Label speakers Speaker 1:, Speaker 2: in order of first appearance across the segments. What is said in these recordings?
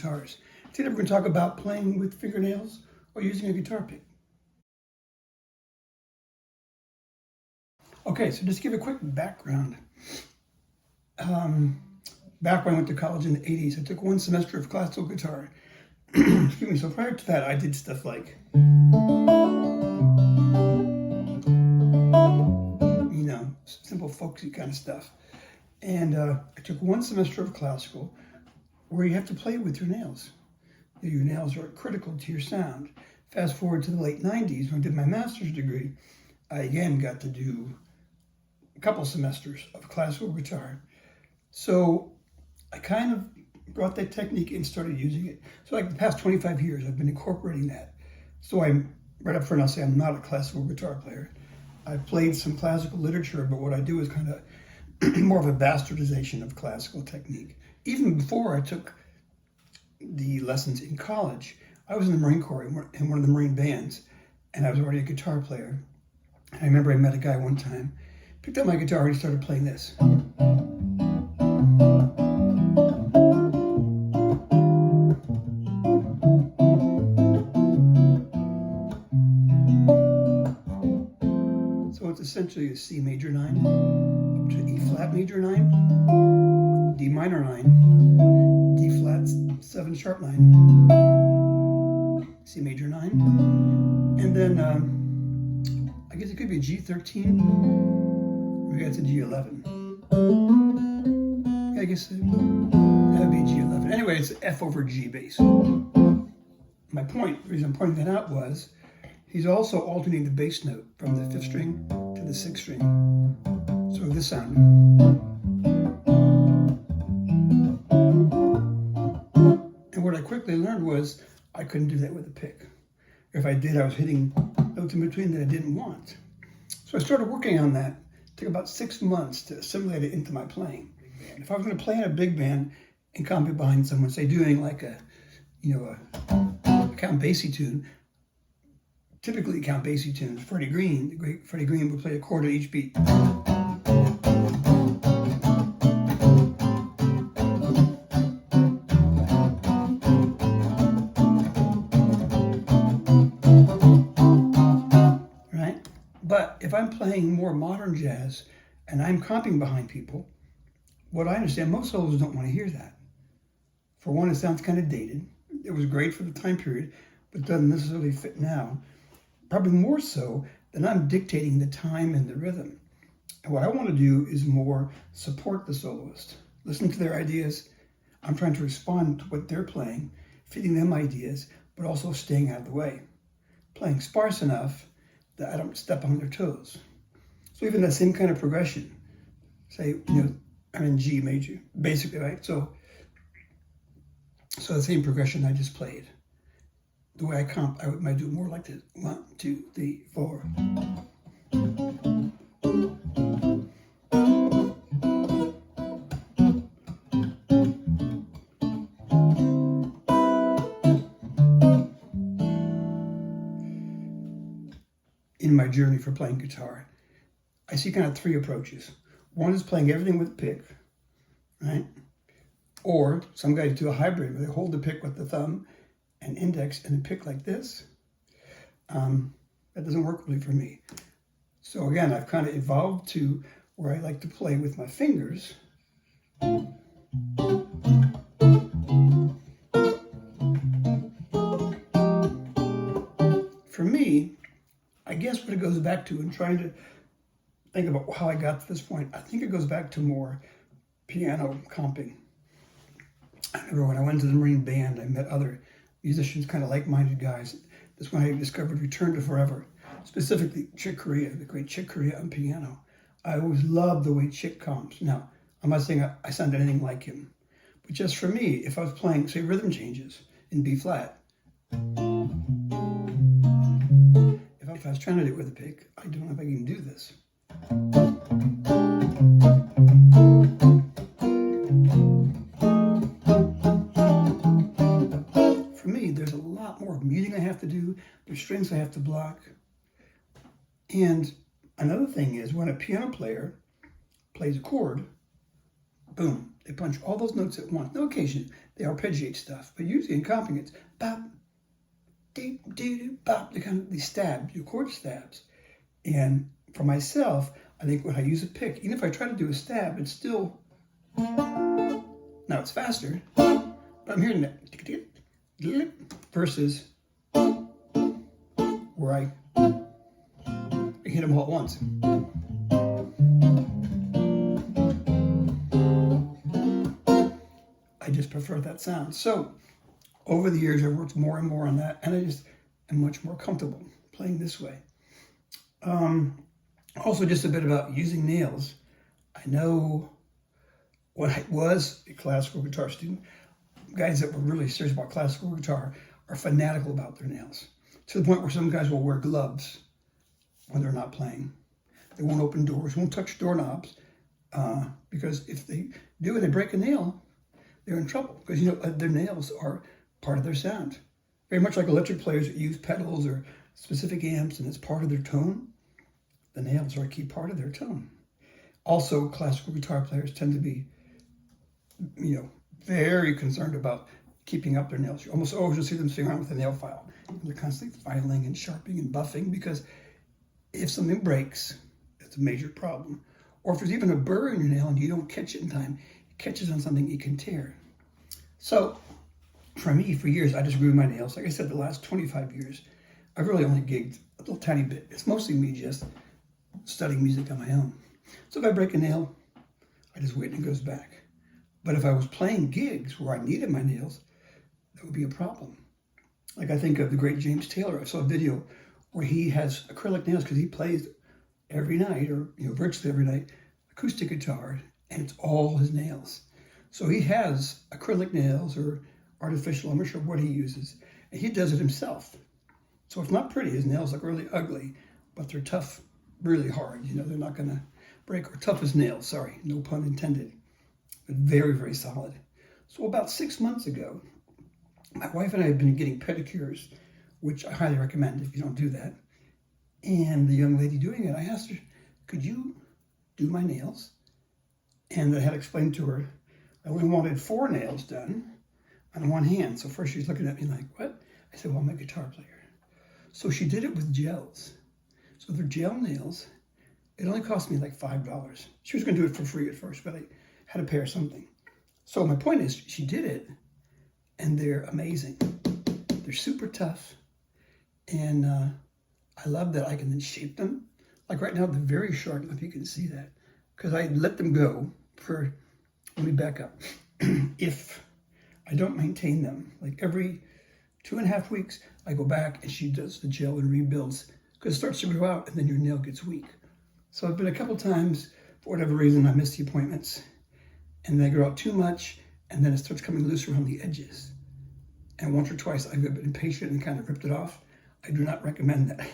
Speaker 1: guitars. Today we're going to talk about playing with fingernails or using a guitar pick. Okay, so just to give a quick background. Back when I went to college in the 80s, I took one semester of classical guitar. Excuse me, so prior to that, I did stuff like, simple folksy kind of stuff. And I took one semester of classical where you have to play with your nails. Your nails are critical to your sound. Fast forward to the late 90s when I did my master's degree, I again got to do a couple semesters of classical guitar. So I kind of brought that technique and started using it. So like the past 25 years, I've been incorporating that. So I'm, right up front, I'll say I'm not a classical guitar player. I've played some classical literature, but what I do is kind of more of a bastardization of classical technique. Even before I took the lessons in college, I was in the Marine Corps in one of the Marine bands, and I was already a guitar player. And I remember I met a guy one time, picked up my guitar and he started playing this. So it's essentially a C major 9, up to E flat major 9, D minor 9, D flat 7 sharp 9, C major 9, and then I guess it could be a G13, maybe that's a G11. I guess that would be a G11. Anyway, it's F over G bass. My point, the reason I'm pointing that out was, he's also alternating the bass note from the 5th string to the 6th string. So this sound. And what I quickly learned was I couldn't do that with a pick. If I did, I was hitting notes in between that I didn't want. So I started working on that. It took about 6 months to assimilate it into my playing. If I was going to play in a big band and compete behind someone, say doing like a Count Basie tune, typically Count Basie tunes, Freddie Green, the great Freddie Green would play a chord at each beat. Right? But if I'm playing more modern jazz and I'm comping behind people, what I understand, most soloists don't want to hear that. For one, it sounds kind of dated. It was great for the time period, but doesn't necessarily fit now. Probably more so than I'm dictating the time and the rhythm. And what I want to do is more support the soloist, listen to their ideas. I'm trying to respond to what they're playing, feeding them ideas, but also staying out of the way. Playing sparse enough that I don't step on their toes. So even that same kind of progression, say, I'm in G major, basically, right? So the same progression I just played. The way I comp, I might do more like this. 1, 2, 3, 4. In my journey for playing guitar, I see kind of 3 approaches. One is playing everything with a pick, right? Or some guys do a hybrid where they hold the pick with the thumb and index and a pick like this. That doesn't work really for me. So again, I've kind of evolved to where I like to play with my fingers. For me, I guess what it goes back to, and trying to think about how I got to this point, I think it goes back to more piano comping. I remember when I went to the Marine band, I met other musicians, kind of like-minded guys. That's when I discovered Return to Forever, specifically Chick Corea, the great Chick Corea on piano. I always loved the way Chick comps. Now, I'm not saying I sound anything like him, but just for me, if I was playing, say, rhythm changes in B flat, if I was trying to do it with a pick, I don't know if I can do this. For me, there's a lot more muting I have to do. There's strings I have to block. And another thing is when a piano player plays a chord, boom, they punch all those notes at once. No occasion, the arpeggiate stuff. But usually in comping, it's bop, dee, dee, bop, these stabs, your chord stabs. And for myself, I think when I use a pick, even if I try to do a stab, it's still, now it's faster, but I'm hearing that, versus where I hit them all at once. I just prefer that sound. So over the years, I've worked more and more on that, and I just am much more comfortable playing this way. Also, just a bit about using nails. I know when I was a classical guitar student, guys that were really serious about classical guitar are fanatical about their nails, to the point where some guys will wear gloves when they're not playing. They won't open doors, won't touch doorknobs, because if they do and they break a nail, they're in trouble, because their nails are part of their sound. Very much like electric players that use pedals or specific amps and it's part of their tone. The nails are a key part of their tone. Also, classical guitar players tend to be, very concerned about keeping up their nails. You almost always see them sitting around with a nail file. And they're constantly filing and sharpening and buffing, because if something breaks, it's a major problem. Or if there's even a burr in your nail and you don't catch it in time, it catches on something you can tear. So for me, for years, I just grew my nails. Like I said, the last 25 years, I've really only gigged a little tiny bit. It's mostly me just studying music on my own. So if I break a nail, I just wait and it goes back. But if I was playing gigs where I needed my nails, that would be a problem. Like I think of the great James Taylor. I saw a video where he has acrylic nails because he plays every night, or virtually every night, acoustic guitar, and it's all his nails. So he has acrylic nails or artificial, I'm not sure what he uses, and he does it himself. So it's not pretty. His nails look really ugly, but they're tough, really hard. They're not going to break, or tough as nails, sorry, no pun intended, but very, very solid. So about 6 months ago, my wife and I have been getting pedicures, which I highly recommend if you don't do that. And the young lady doing it, I asked her, could you do my nails? And I had explained to her, I only wanted 4 nails done on one hand. So first she's looking at me like, what? I said, well, I'm a guitar player. So she did it with gels. So they're gel nails. It only cost me like $5. She was going to do it for free at first, but I had to pay her something. So my point is, she did it, and they're amazing. They're super tough, and I love that I can then shape them. Like right now, they're very short. I don't know if you can see that, because I let them go for, let me back up. If I don't maintain them, like every 2.5 weeks, I go back and she does the gel and rebuilds, because it starts to grow out and then your nail gets weak. So I've been a couple times, for whatever reason, I missed the appointments, and they grow out too much, and then it starts coming loose around the edges. And once or twice I've been impatient and kind of ripped it off. I do not recommend that,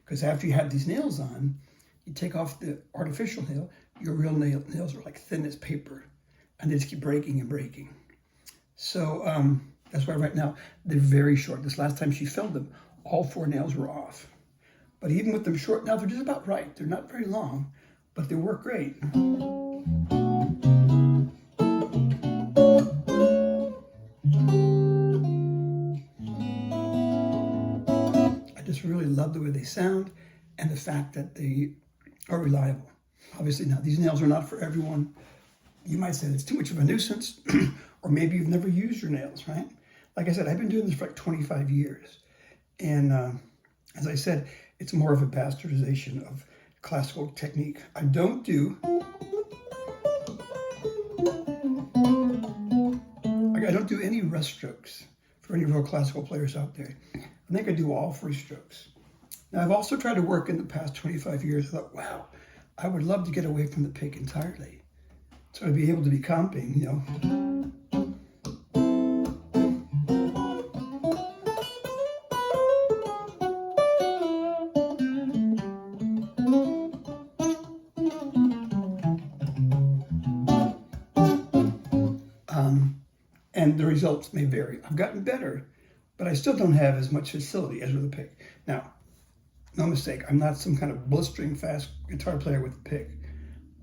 Speaker 1: because after you have these nails on, you take off the artificial nail, your real nails are like thin as paper, and they just keep breaking and breaking. So that's why right now they're very short. This last time she filmed them, all 4 nails were off. But even with them short now, they're just about right. They're not very long, but they work great. I just really love the way they sound and the fact that they are reliable. Obviously now, these nails are not for everyone. You might say it's too much of a nuisance, or maybe you've never used your nails, right? Like I said, I've been doing this for like 25 years. And as I said, it's more of a bastardization of classical technique. I don't do any rest strokes for any real classical players out there. I think I do all free strokes. Now, I've also tried to work in the past 25 years. I thought, wow, I would love to get away from the pick entirely. So I'd be able to be comping, and the results may vary. I've gotten better, but I still don't have as much facility as with a pick. Now, no mistake, I'm not some kind of blistering fast guitar player with a pick,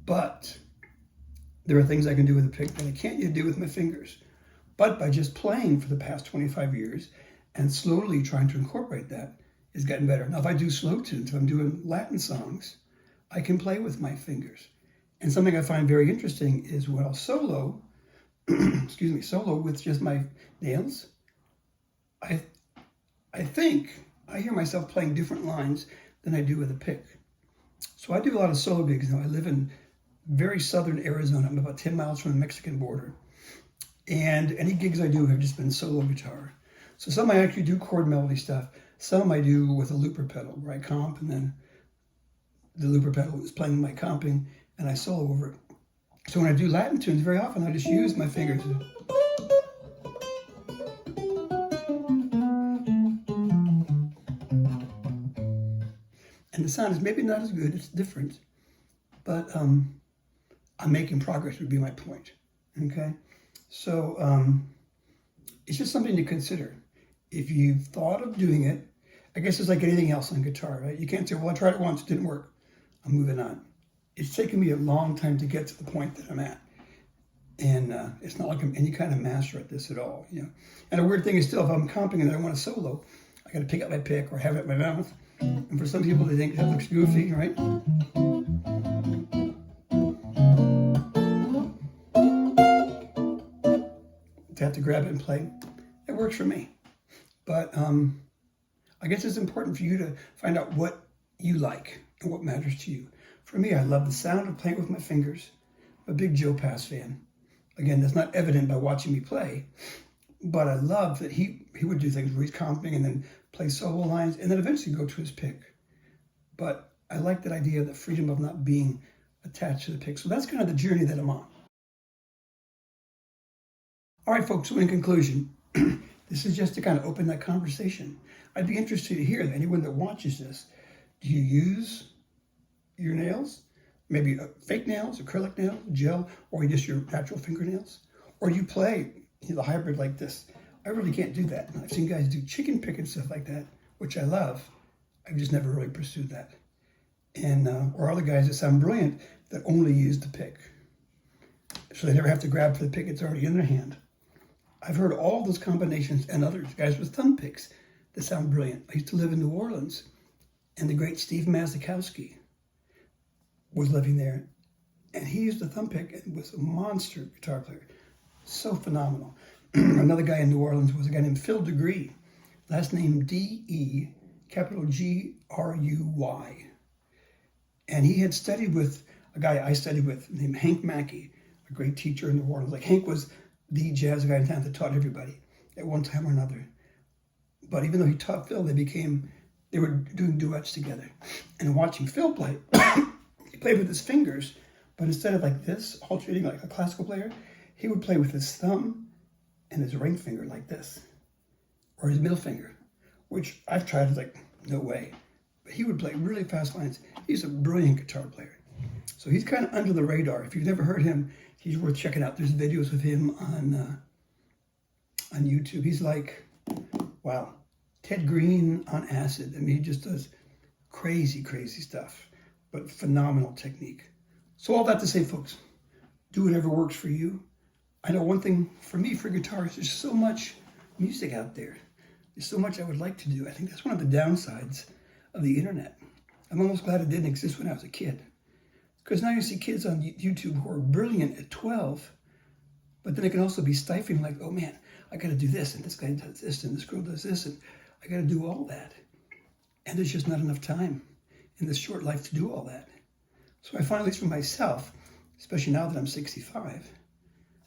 Speaker 1: but there are things I can do with a pick that I can't yet do with my fingers. But by just playing for the past 25 years and slowly trying to incorporate that, it's gotten better. Now, if I do slow tunes, if I'm doing Latin songs, I can play with my fingers. And something I find very interesting is when I'll solo, excuse me, solo with just my nails, I think I hear myself playing different lines than I do with a pick. So I do a lot of solo gigs now. I live in very southern Arizona. I'm about 10 miles from the Mexican border. And any gigs I do have just been solo guitar. So some I actually do chord melody stuff. Some I do with a looper pedal where I comp and then the looper pedal is playing my comping and I solo over it. So when I do Latin tunes, very often I just use my fingers. And the sound is maybe not as good, it's different, but I'm making progress would be my point, okay? So it's just something to consider. If you've thought of doing it, I guess it's like anything else on guitar, right? You can't say, well, I tried it once, it didn't work. I'm moving on. It's taken me a long time to get to the point that I'm at. And it's not like I'm any kind of master at this at all, you know. And a weird thing is still, if I'm comping and I want to solo, I got to pick up my pick or have it in my mouth. And for some people, they think that looks goofy, right? To have to grab it and play, it works for me. But I guess it's important for you to find out what you like and what matters to you. For me, I love the sound of playing with my fingers. I'm a big Joe Pass fan. Again, that's not evident by watching me play, but I love that he would do things where he's comping and then play solo lines and then eventually go to his pick. But I like that idea of the freedom of not being attached to the pick. So that's kind of the journey that I'm on. All right, folks, so in conclusion, this is just to kind of open that conversation. I'd be interested to hear that anyone that watches this, do you use your nails? Maybe fake nails, acrylic nails, gel, or just your natural fingernails? Or you play the hybrid like this? I really can't do that. I've seen guys do chicken pick and stuff like that, which I love. I've just never really pursued that. And or other guys that sound brilliant that only use the pick. So they never have to grab for the pick, it's already in their hand. I've heard all those combinations and others, guys with thumb picks that sound brilliant. I used to live in New Orleans, and the great Steve Mazikowski was living there, and he used a thumb pick and was a monster guitar player. So phenomenal. Another guy in New Orleans was a guy named Phil DeGruy, last name D-E, capital G-R-U-Y. And he had studied with a guy I studied with named Hank Mackie, a great teacher in New Orleans. Like Hank was the jazz guy in town that taught everybody at one time or another. But even though he taught Phil, they were doing duets together. And watching Phil play, he played with his fingers, but instead of like this, alternating like a classical player, he would play with his thumb and his ring finger like this, or his middle finger, which I've tried, like, no way. But he would play really fast lines. He's a brilliant guitar player. So he's kind of under the radar. If you've never heard him, he's worth checking out. There's videos of him on YouTube. He's like, wow, Ted Green on acid. I mean, he just does crazy, crazy stuff, but phenomenal technique. So all that to say, folks, do whatever works for you. I know one thing for me, for guitars, there's so much music out there. There's so much I would like to do. I think that's one of the downsides of the internet. I'm almost glad it didn't exist when I was a kid. Because now you see kids on YouTube who are brilliant at 12, but then it can also be stifling, like, oh man, I got to do this, and this guy does this, and this girl does this, and I got to do all that. And there's just not enough time in this short life to do all that. So I find, at least for myself, especially now that I'm 65,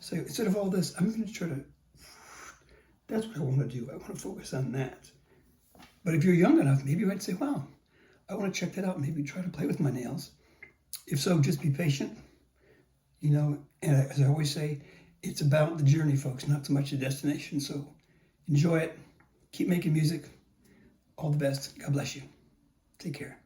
Speaker 1: so instead of all this, I'm going to try to, that's what I want to do. I want to focus on that. But if you're young enough, maybe you might say, wow, I want to check that out, maybe try to play with my nails. If so, just be patient, you know, and as I always say, it's about the journey, folks, not so much the destination. So enjoy it. Keep making music. All the best. God bless you. Take care.